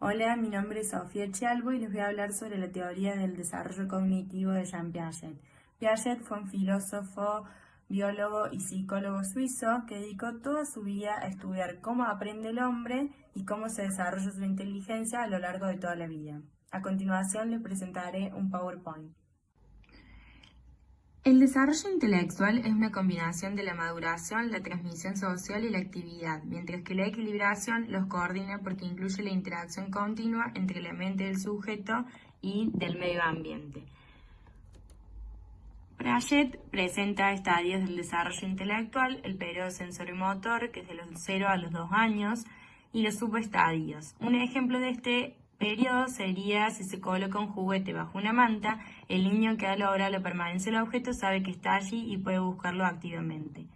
Hola, mi nombre es Sofía Chalbo y les voy a hablar sobre la teoría del desarrollo cognitivo de Jean Piaget. Piaget fue un filósofo, biólogo y psicólogo suizo que dedicó toda su vida a estudiar cómo aprende el hombre y cómo se desarrolla su inteligencia a lo largo de toda la vida. A continuación les presentaré un PowerPoint. El desarrollo intelectual es una combinación de la maduración, la transmisión social y la actividad, mientras que la equilibración los coordina porque incluye la interacción continua entre la mente del sujeto y del medio ambiente. Piaget presenta estadios del desarrollo intelectual, el periodo sensorimotor, que es de los 0 a los 2 años, y los subestadios. Un ejemplo de este periodo sería si se coloca un juguete bajo una manta, el niño que logra la permanencia del objeto sabe que está allí y puede buscarlo activamente.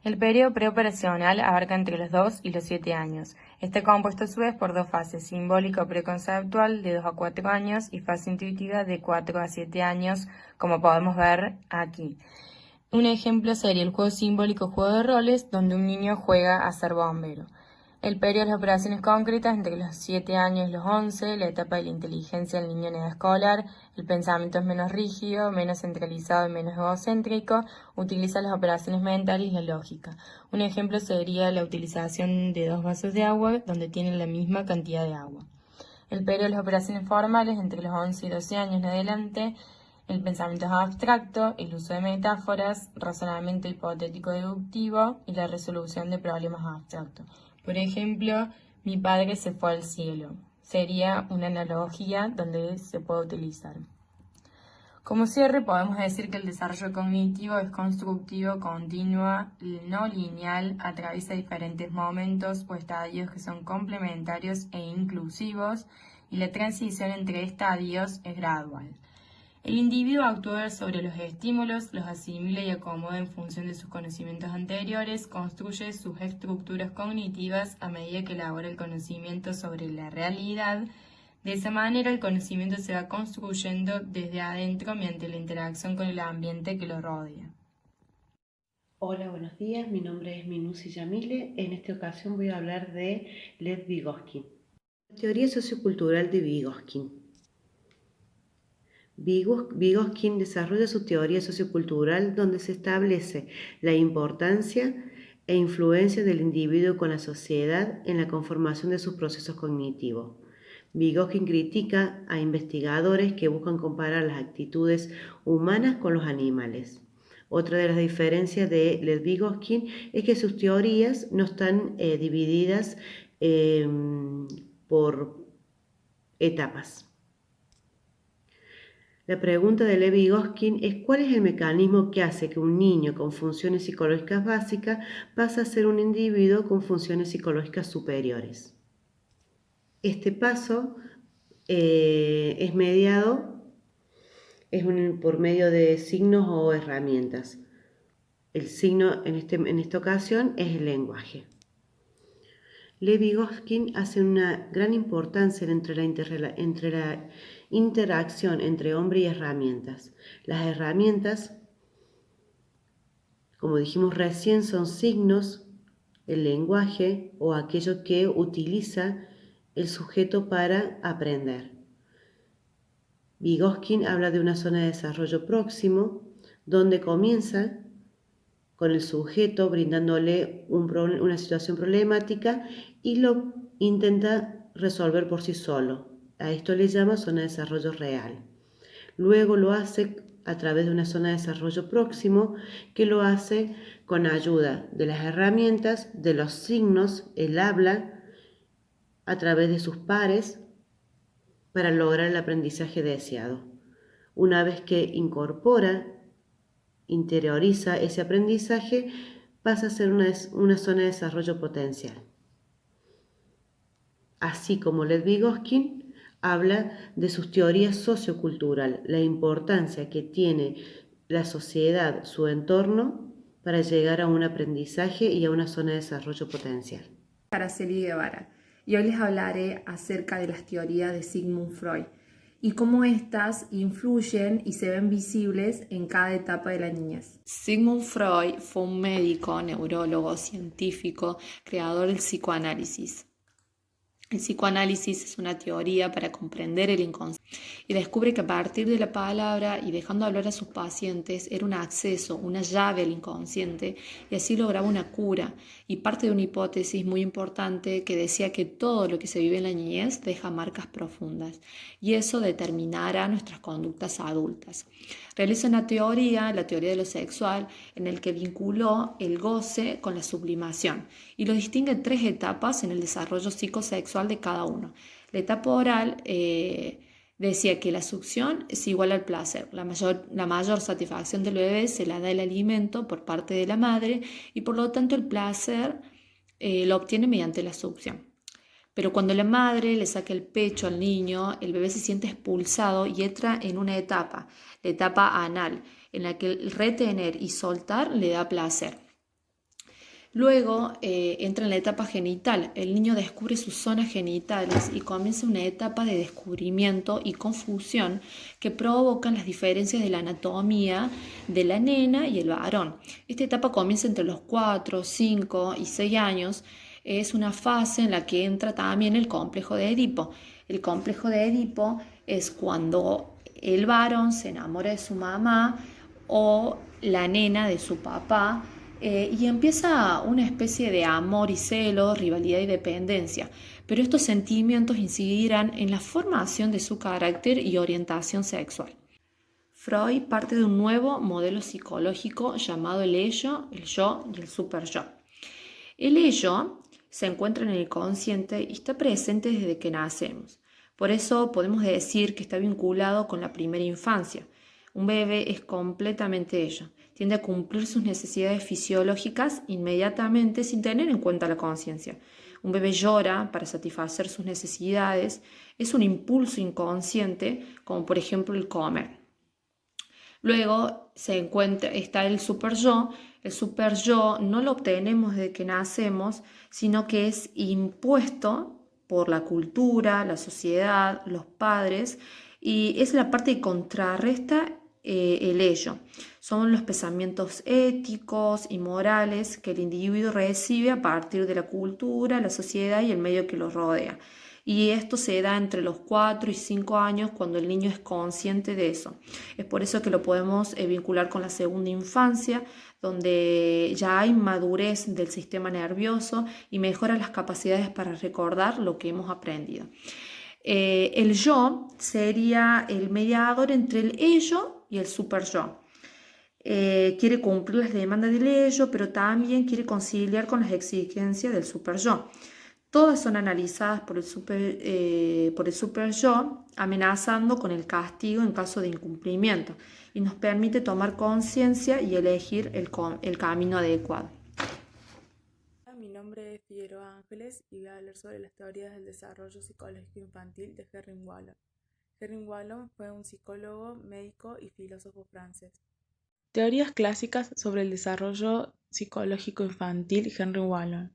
El periodo preoperacional abarca entre los 2 y los 7 años. Está compuesto a su vez por dos fases, simbólica o preconceptual de 2 a 4 años y fase intuitiva de 4 a 7 años, como podemos ver aquí. Un ejemplo sería el juego simbólico juego de roles, donde un niño juega a ser bombero. El periodo de las operaciones concretas entre los 7 años y los 11, la etapa de la inteligencia del niño en edad escolar, el pensamiento es menos rígido, menos centralizado y menos egocéntrico, utiliza las operaciones mentales y la lógica. Un ejemplo sería la utilización de 2 vasos de agua donde tienen la misma cantidad de agua. El periodo de las operaciones formales entre los 11 y 12 años en adelante, el pensamiento es abstracto, el uso de metáforas, razonamiento hipotético deductivo y la resolución de problemas abstractos. Por ejemplo, mi padre se fue al cielo. Sería una analogía donde se puede utilizar. Como cierre, podemos decir que el desarrollo cognitivo es constructivo, continuo, no lineal, atraviesa diferentes momentos o estadios que son complementarios e inclusivos, y la transición entre estadios es gradual. El individuo actúa sobre los estímulos, los asimila y acomoda en función de sus conocimientos anteriores, construye sus estructuras cognitivas a medida que elabora el conocimiento sobre la realidad. De esa manera, el conocimiento se va construyendo desde adentro mediante la interacción con el ambiente que lo rodea. Hola, buenos días. Mi nombre es Minusi Yamile. En esta ocasión voy a hablar de Lev Vygotsky. La teoría sociocultural de Vygotsky. Vygotsky desarrolla su teoría sociocultural donde se establece la importancia e influencia del individuo con la sociedad en la conformación de sus procesos cognitivos. Vygotsky critica a investigadores que buscan comparar las actitudes humanas con los animales. Otra de las diferencias de Lev Vygotsky es que sus teorías no están divididas por etapas. La pregunta de Lev Vygotsky es ¿cuál es el mecanismo que hace que un niño con funciones psicológicas básicas pase a ser un individuo con funciones psicológicas superiores? Este paso es mediado por medio de signos o herramientas. El signo en esta ocasión es el lenguaje. Lev Vygotsky hace una gran importancia entre la interacción entre hombre y herramientas. Las herramientas, como dijimos recién, son signos, el lenguaje o aquello que utiliza el sujeto para aprender. Vygotsky habla de una zona de desarrollo próximo donde comienza con el sujeto brindándole una situación problemática y lo intenta resolver por sí solo. A esto le llama zona de desarrollo real. Luego lo hace a través de una zona de desarrollo próximo que lo hace con ayuda de las herramientas, de los signos, el habla, a través de sus pares para lograr el aprendizaje deseado. Una vez que interioriza ese aprendizaje, pasa a ser una zona de desarrollo potencial. Así como Lev Vygotsky habla de sus teorías sociocultural, la importancia que tiene la sociedad, su entorno, para llegar a un aprendizaje y a una zona de desarrollo potencial. Araceli Guevara, y hoy les hablaré acerca de las teorías de Sigmund Freud y cómo éstas influyen y se ven visibles en cada etapa de la niñez. Sigmund Freud fue un médico, neurólogo, científico, creador del psicoanálisis. El psicoanálisis es una teoría para comprender el inconsciente y descubre que a partir de la palabra y dejando hablar a sus pacientes era un acceso, una llave al inconsciente y así lograba una cura y parte de una hipótesis muy importante que decía que todo lo que se vive en la niñez deja marcas profundas y eso determinará nuestras conductas adultas. Realiza una teoría, la teoría de lo sexual, en el que vinculó el goce con la sublimación y lo distingue en 3 etapas en el desarrollo psicosexual de cada uno. La etapa oral decía que la succión es igual al placer. La mayor satisfacción del bebé se la da el alimento por parte de la madre y por lo tanto el placer lo obtiene mediante la succión. Pero cuando la madre le saca el pecho al niño, el bebé se siente expulsado y entra en una etapa, la etapa anal, en la que el retener y soltar le da placer. Luego entra en la etapa genital. El niño descubre sus zonas genitales y comienza una etapa de descubrimiento y confusión que provocan las diferencias de la anatomía de la nena y el varón. Esta etapa comienza entre los 4, 5 y 6 años. Es una fase en la que entra también el complejo de Edipo. El complejo de Edipo es cuando el varón se enamora de su mamá o la nena de su papá y empieza una especie de amor y celo, rivalidad y dependencia. Pero estos sentimientos incidirán en la formación de su carácter y orientación sexual. Freud parte de un nuevo modelo psicológico llamado el ello, el yo y el superyo. El ello se encuentra en el consciente y está presente desde que nacemos. Por eso podemos decir que está vinculado con la primera infancia. Un bebé es completamente ello. Tiende a cumplir sus necesidades fisiológicas inmediatamente sin tener en cuenta la conciencia. Un bebé llora para satisfacer sus necesidades. Es un impulso inconsciente, como por ejemplo el comer. Luego está el superyo. El superyo no lo obtenemos desde que nacemos, sino que es impuesto por la cultura, la sociedad, los padres, y es la parte que contrarresta el ello. Son los pensamientos éticos y morales que el individuo recibe a partir de la cultura, la sociedad y el medio que lo rodea. Y esto se da entre los 4 y 5 años cuando el niño es consciente de eso. Es por eso que lo podemos vincular con la segunda infancia, donde ya hay madurez del sistema nervioso y mejora las capacidades para recordar lo que hemos aprendido. El yo sería el mediador entre el ello y el superyo. Quiere cumplir las demandas del ello, pero también quiere conciliar con las exigencias del superyo. Todas son analizadas por el superyo, amenazando con el castigo en caso de incumplimiento, y nos permite tomar conciencia y elegir el camino adecuado. Mi nombre es Figueroa Ángeles y voy a hablar sobre las teorías del desarrollo psicológico infantil de Henry Wallon. Henry Wallon fue un psicólogo, médico y filósofo francés. Teorías clásicas sobre el desarrollo psicológico infantil. Henry Wallon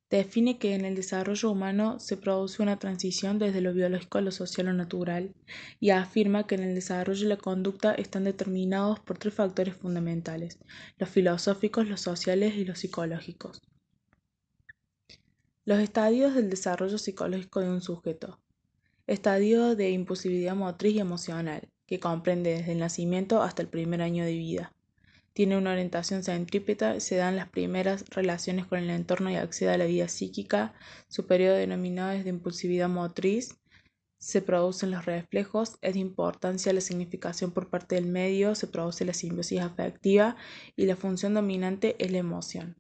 define que en el desarrollo humano se produce una transición desde lo biológico a lo social o natural y afirma que en el desarrollo y la conducta están determinados por 3 factores fundamentales: los filosóficos, los sociales y los psicológicos. Los estadios del desarrollo psicológico de un sujeto. Estadio de impulsividad motriz y emocional, que comprende desde el nacimiento hasta el primer año de vida. Tiene una orientación centrípeta, se dan las primeras relaciones con el entorno y accede a la vida psíquica. Su periodo denominado es de impulsividad motriz. Se producen los reflejos, es de importancia la significación por parte del medio, se produce la simbiosis afectiva y la función dominante es la emoción.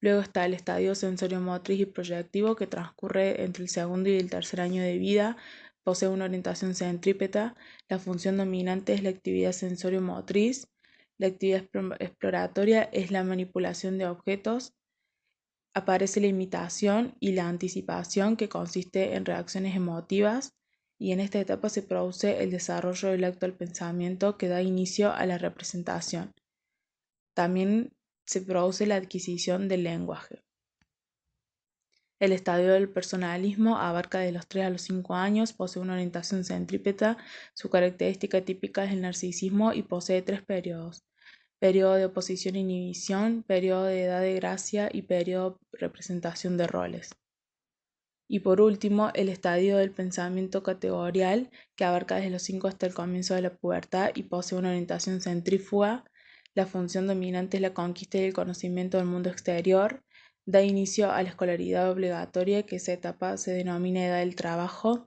Luego está el estadio sensorio-motriz y proyectivo, que transcurre entre el segundo y el tercer año de vida. Posee una orientación centrípeta. La función dominante es la actividad sensorio-motriz. La actividad exploratoria es la manipulación de objetos. Aparece la imitación y la anticipación, que consiste en reacciones emotivas. Y en esta etapa se produce el desarrollo del acto del pensamiento, que da inicio a la representación. También se produce la adquisición del lenguaje. El estadio del personalismo abarca de los 3 a los 5 años, posee una orientación centrípeta, su característica típica es el narcisismo y posee 3 periodos: periodo de oposición e inhibición, periodo de edad de gracia y periodo de representación de roles. Y por último, el estadio del pensamiento categorial, que abarca desde los 5 hasta el comienzo de la pubertad y posee una orientación centrífuga. La función dominante es la conquista y el conocimiento del mundo exterior. Da inicio a la escolaridad obligatoria, que esa etapa se denomina edad del trabajo,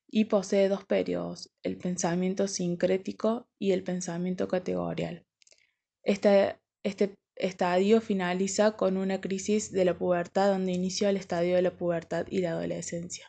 y posee 2 periodos, el pensamiento sincrético y el pensamiento categorial. Este estadio finaliza con una crisis de la pubertad, donde inicia el estadio de la pubertad y la adolescencia.